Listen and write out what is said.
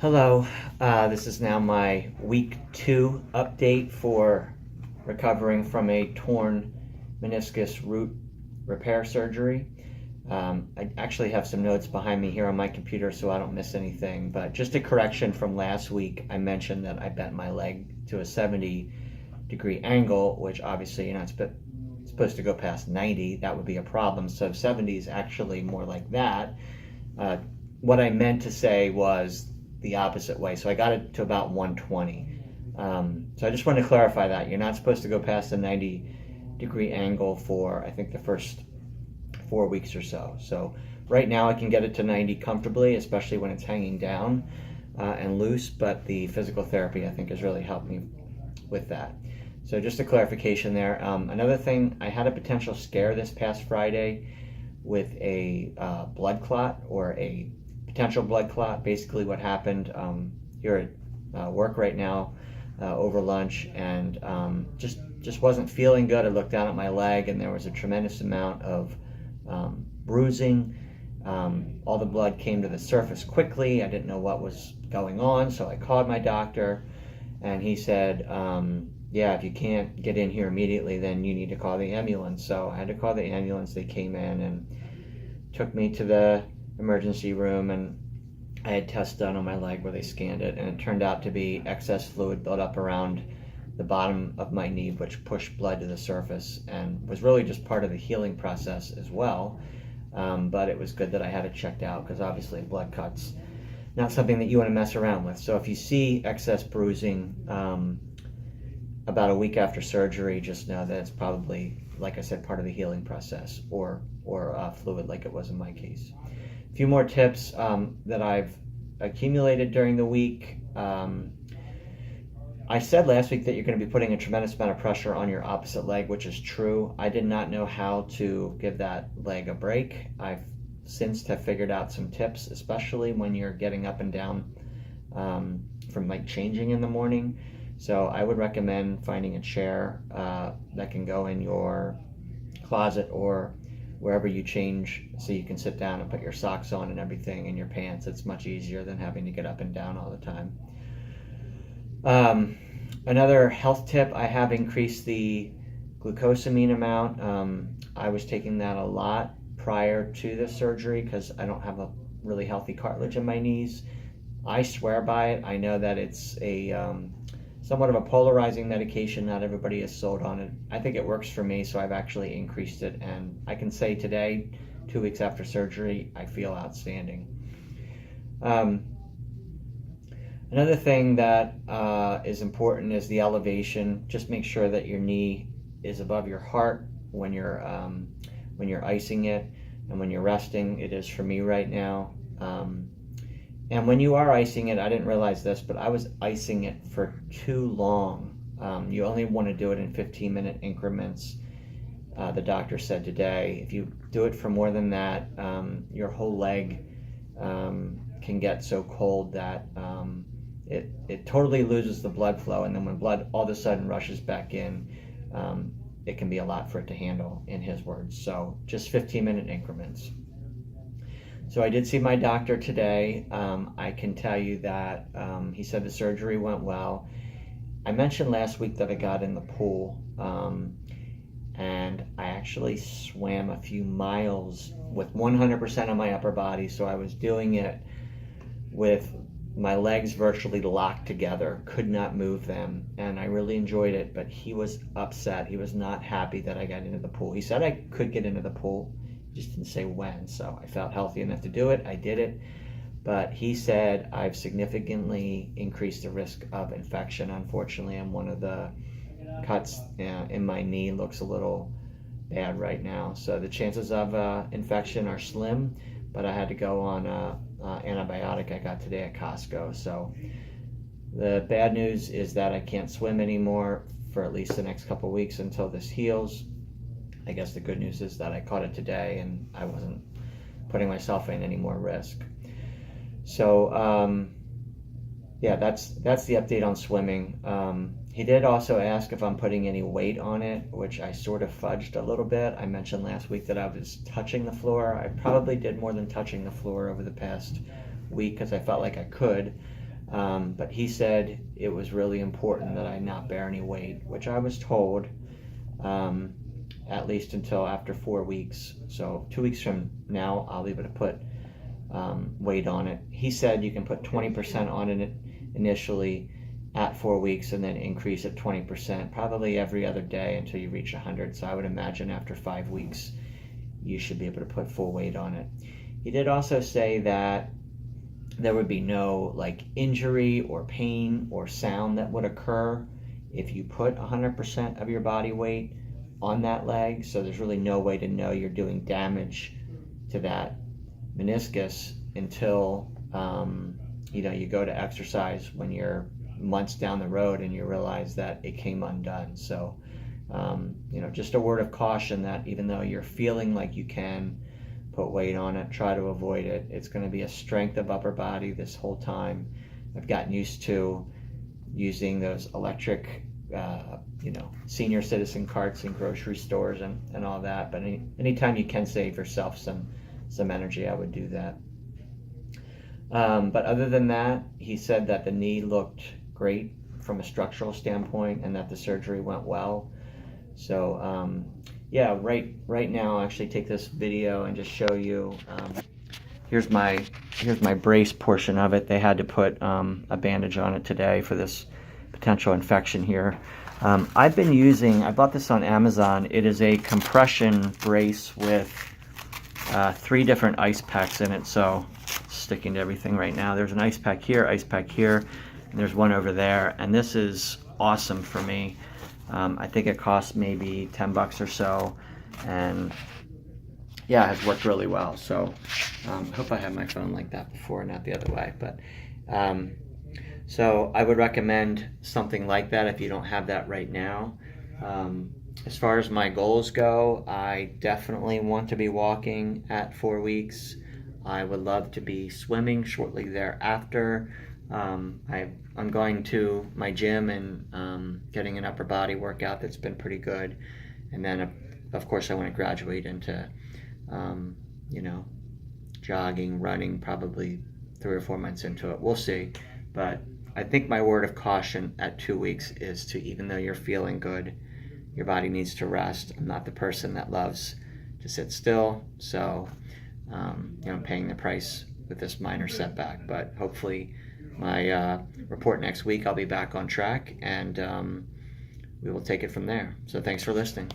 Hello, this is now my week 2 update for recovering from a torn meniscus root repair surgery. I actually have some notes behind me here on my computer so I don't miss anything, but just a correction from last week. I mentioned that I bent my leg to a 70-degree angle, which obviously you're not supposed to go past 90. That would be a problem. So 70 is actually more like that. What I meant to say was the opposite way. So I got it to about 120. So I just want to clarify that. You're not supposed to go past a 90-degree angle for, I think, the first 4 weeks or so. So right now I can get it to 90 comfortably, especially when it's hanging down and loose, but the physical therapy, I think, has really helped me with that. So just a clarification there. Another thing, I had a potential scare this past Friday with a blood clot or a potential blood clot. Basically what happened here at work right now over lunch, and just wasn't feeling good. I looked down at my leg and there was a tremendous amount of bruising. All the blood came to the surface quickly. I didn't know what was going on, so I called my doctor and he said, yeah, if you can't get in here immediately, then you need to call the ambulance. So I had to call the ambulance. They came in and took me to the emergency room, and I had tests done on my leg where they scanned it, and it turned out to be excess fluid built up around the bottom of my knee, which pushed blood to the surface and was really just part of the healing process as well. But it was good that I had it checked out, because obviously blood cut's not something that you want to mess around with. So if you see excess bruising about a week after surgery, just know that it's probably, like I said, part of the healing process, or fluid like it was in my case. A few more tips that I've accumulated during the week. I said last week that you're going to be putting a tremendous amount of pressure on your opposite leg, which is true. I did not know how to give that leg a break. I've since have figured out some tips, especially when you're getting up and down from like changing in the morning. So I would recommend finding a chair that can go in your closet or wherever you change, so you can sit down and put your socks on and everything, and your pants. It's much easier than having to get up and down all the time. Another health tip, I have increased the glucosamine amount. I was taking that a lot prior to the surgery because I don't have a really healthy cartilage in my knees. I swear by it. I know that it's a somewhat of a polarizing medication. Not everybody is sold on it. I think it works for me, so I've actually increased it, and I can say today, 2 weeks after surgery, I feel outstanding. Another thing that is important is the elevation. Just make sure that your knee is above your heart when you're icing it, and when you're resting. It is for me right now. And when you are icing it, I didn't realize this, but I was icing it for too long. You only want to do it in 15-minute increments. The doctor said today, if you do it for more than that, your whole leg can get so cold that it totally loses the blood flow, and then when blood all of a sudden rushes back in, it can be a lot for it to handle, in his words. So just 15-minute increments. So I did see my doctor today. I can tell you that he said the surgery went well. I mentioned last week that I got in the pool, and I actually swam a few miles with 100% of my upper body. So I was doing it with my legs virtually locked together, could not move them, and I really enjoyed it. But he was upset. He was not happy that I got into the pool. He said I could get into the pool, just didn't say when. So I felt healthy enough to do it. I did it. But he said I've significantly increased the risk of infection, unfortunately, and one of the cuts in my knee looks a little bad right now. So the chances of infection are slim, but I had to go on antibiotic I got today at Costco. So the bad news is that I can't swim anymore for at least the next couple weeks until this heals. I guess the good news is that I caught it today and I wasn't putting myself in any more risk. So yeah, that's the update on swimming. He did also ask if I'm putting any weight on it, which I sort of fudged a little bit. I mentioned last week that I was touching the floor. I probably did more than touching the floor over the past week because I felt like I could. But he said it was really important that I not bear any weight, which I was told, at least until after 4 weeks. So 2 weeks from now, I'll be able to put weight on it. He said you can put 20% on it initially at 4 weeks and then increase it 20%, probably every other day until you reach 100. So I would imagine after 5 weeks, you should be able to put full weight on it. He did also say that there would be no like injury or pain or sound that would occur if you put 100% of your body weight on that leg. So there's really no way to know you're doing damage to that meniscus until you go to exercise when you're months down the road and you realize that it came undone. So just a word of caution that even though you're feeling like you can put weight on it, try to avoid it. It's going to be a strength of upper body this whole time. I've gotten used to using those electric senior citizen carts in grocery stores and all that, but anytime you can save yourself some energy, I would do that. But other than that, he said that the knee looked great from a structural standpoint and that the surgery went well. So right now I'll actually take this video and just show you. Here's my brace portion of it. They had to put a bandage on it today for this potential infection here. I bought this on Amazon. It is a compression brace with 3 different ice packs in it, so it's sticking to everything right now. There's an ice pack here, and there's one over there, and this is awesome for me. I think it costs maybe $10 or so, and yeah, it has worked really well. So I hope I had my phone like that before, not the other way. But so I would recommend something like that if you don't have that right now. As far as my goals go, I definitely want to be walking at 4 weeks. I would love to be swimming shortly thereafter. I'm going to my gym and getting an upper body workout that's been pretty good. And then, of course, I want to graduate into, jogging, running, probably 3 or 4 months into it. We'll see. But I think my word of caution at 2 weeks is to, even though you're feeling good, your body needs to rest. I'm not the person that loves to sit still. So, I'm paying the price with this minor setback. But hopefully my report next week, I'll be back on track, and we will take it from there. So thanks for listening.